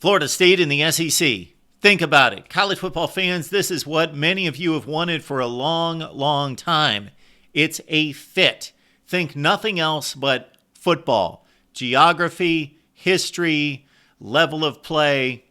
Florida State in the SEC. Think about it. College football fans, this is what many of you have wanted for a long, long time. It's a fit. Think nothing else but football. Geography, history, level of play.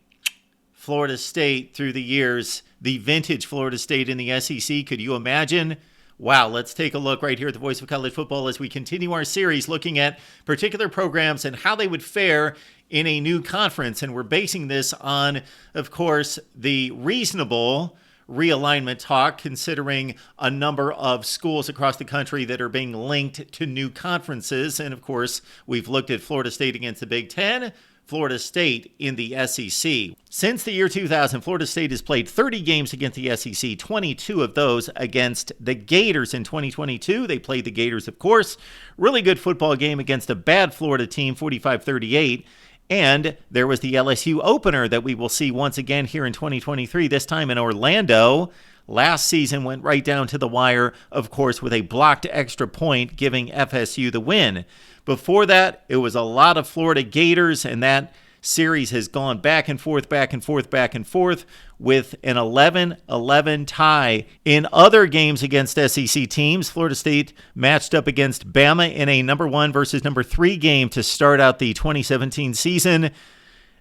Florida State through the years, the vintage Florida State in the SEC. Could you imagine? Wow, let's take a look right here at the Voice of College Football as we continue our series looking at particular programs and how they would fare in a new conference. And we're basing this on, of course, the reasonable realignment talk, considering a number of schools across the country that are being linked to new conferences. And of course, we've looked at Florida State against the Big Ten, Florida State in the SEC. Since the year 2000, Florida State has played 30 games against the SEC, 22 of those against the Gators. In 2022, they played the Gators, of course. Really good football game against a bad Florida team, 45-38. And there was the LSU opener that we will see once again here in 2023, this time in Orlando. Last season went right down to the wire, of course, with a blocked extra point, giving FSU the win. Before that, it was a lot of Florida Gators, and that series has gone back and forth, back and forth, back and forth, with an 11-11 tie. In other games against SEC teams, Florida State matched up against Bama in a number 1 versus number 3 game to start out the 2017 season.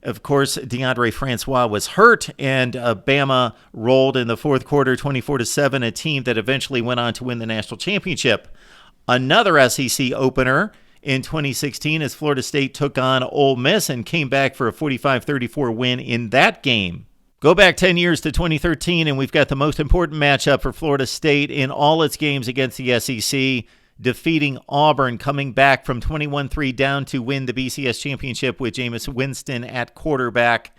Of course, DeAndre Francois was hurt, and Bama rolled in the fourth quarter 24-7, a team that eventually went on to win the national championship. Another SEC opener in 2016 as Florida State took on Ole Miss and came back for a 45-34 win in that game. Go back 10 years to 2013, and we've got the most important matchup for Florida State in all its games against the SEC, defeating Auburn, coming back from 21-3 down to win the BCS championship with Jameis Winston at quarterback,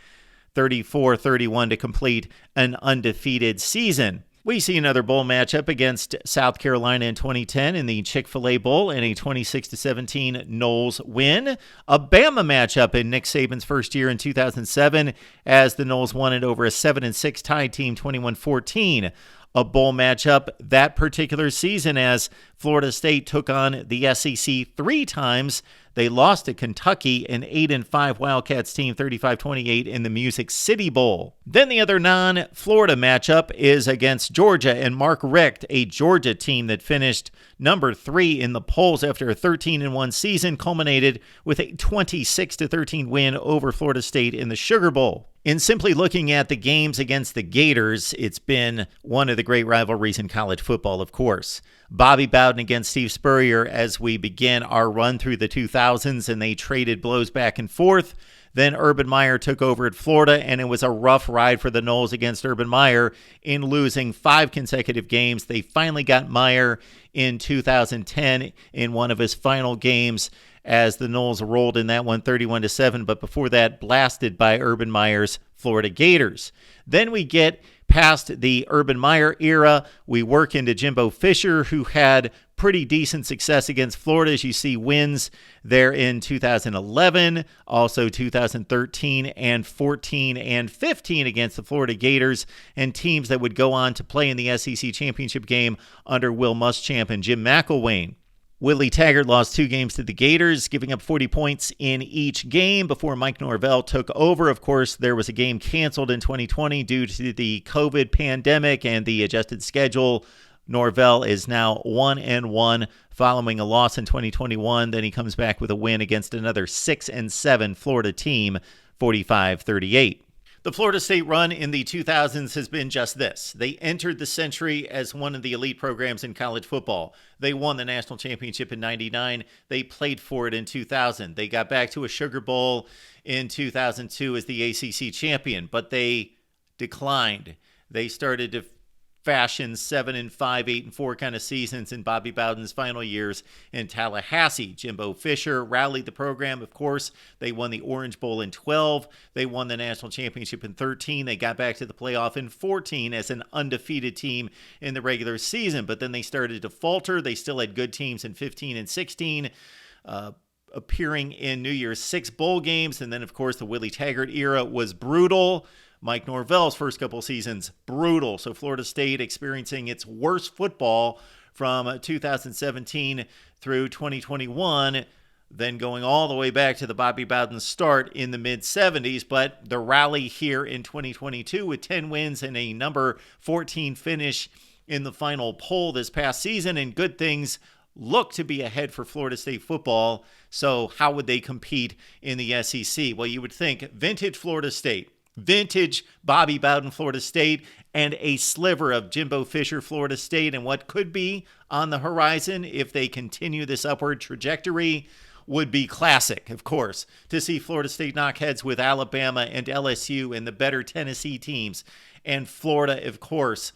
34-31 to complete an undefeated season. We see another bowl matchup against South Carolina in 2010 in the Chick-fil-A Bowl and a 26-17 Noles win. A Bama matchup in Nick Saban's first year in 2007 as the Noles won it over a 7-6 tie team, 21-14. A bowl matchup that particular season as Florida State took on the SEC 3 times. They lost to Kentucky, an 8-5 Wildcats team, 35-28 in the Music City Bowl. Then the other non-Florida matchup is against Georgia and Mark Richt, a Georgia team that finished number 3 in the polls after a 13-1 season, culminated with a 26-13 win over Florida State in the Sugar Bowl. In simply looking at the games against the Gators, it's been one of the great rivalries in college football, of course. Bobby Bowden against Steve Spurrier as we begin our run through the 2000s, and they traded blows back and forth. Then Urban Meyer took over at Florida, and it was a rough ride for the Noles against Urban Meyer in losing 5 consecutive games. They finally got Meyer in 2010 in one of his final games as the Noles rolled in that one 31-7, but before that, blasted by Urban Meyer's Florida Gators. Then we get past the Urban Meyer era. We work into Jimbo Fisher, who had pretty decent success against Florida, as you see wins there in 2011, also 2013 and 14 and 15 against the Florida Gators, and teams that would go on to play in the SEC championship game under Will Muschamp and Jim McElwain. Willie Taggart lost 2 games to the Gators, giving up 40 points in each game before Mike Norvell took over. Of course, there was a game canceled in 2020 due to the COVID pandemic and the adjusted schedule. Norvell is now 1-1 following a loss in 2021. Then he comes back with a win against another 6-7 Florida team, 45-38. The Florida State run in the 2000s has been just this. They entered the century as one of the elite programs in college football. They won the national championship in 99. They played for it in 2000. They got back to a Sugar Bowl in 2002 as the ACC champion, but they declined. They started to fashion 7-5, 8-4 kind of seasons in Bobby Bowden's final years in Tallahassee. Jimbo Fisher rallied the program. Of course, they won the Orange Bowl in 12. They won the national championship in 13. They got back to the playoff in 14 as an undefeated team in the regular season, but then they started to falter. They still had good teams in 15 and 16. Appearing in New Year's 6 bowl games. And then, of course, the Willie Taggart era was brutal. Mike Norvell's first couple seasons, brutal. So Florida State experiencing its worst football from 2017 through 2021. then going all the way back to the Bobby Bowden start in the mid-'70s, but the rally here in 2022 with 10 wins and a number 14 finish in the final poll this past season, and good things look to be ahead for Florida State football. So how would they compete in the SEC? Well, you would think vintage Florida State, vintage Bobby Bowden Florida State, and a sliver of Jimbo Fisher Florida State, and what could be on the horizon if they continue this upward trajectory would be classic, of course, to see Florida State knock heads with Alabama and LSU and the better Tennessee teams, and Florida, of course,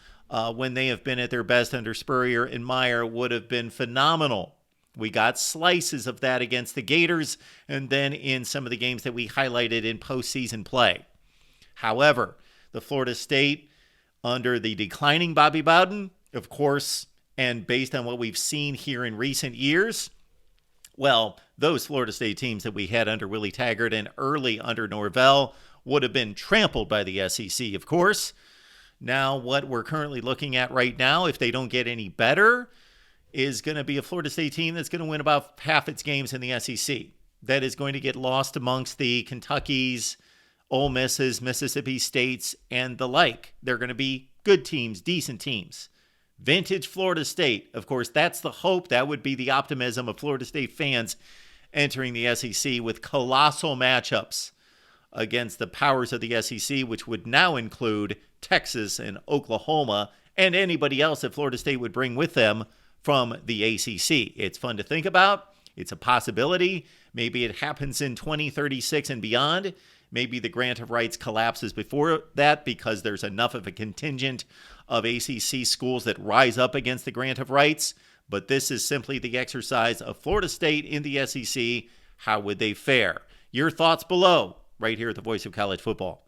when they have been at their best under Spurrier and Meyer, would have been phenomenal. We got slices of that against the Gators and then in some of the games that we highlighted in postseason play. However, the Florida State under the declining Bobby Bowden, of course, and based on what we've seen here in recent years, well, those Florida State teams that we had under Willie Taggart and early under Norvell would have been trampled by the SEC, of course. Now, what we're currently looking at right now, if they don't get any better, is going to be a Florida State team that's going to win about half its games in the SEC. That is going to get lost amongst the Kentuckys, Ole Misses, Mississippi States, and the like. They're going to be good teams, decent teams. Vintage Florida State, of course, that's the hope. That would be the optimism of Florida State fans entering the SEC with colossal matchups against the powers of the SEC, which would now include Texas and Oklahoma and anybody else that Florida State would bring with them from the ACC. It's fun to think about. It's a possibility. Maybe it happens in 2036 and beyond. Maybe the grant of rights collapses before that because there's enough of a contingent of ACC schools that rise up against the grant of rights. But this is simply the exercise of Florida State in the SEC. How would they fare? Your thoughts below, right here at the Voice of College Football.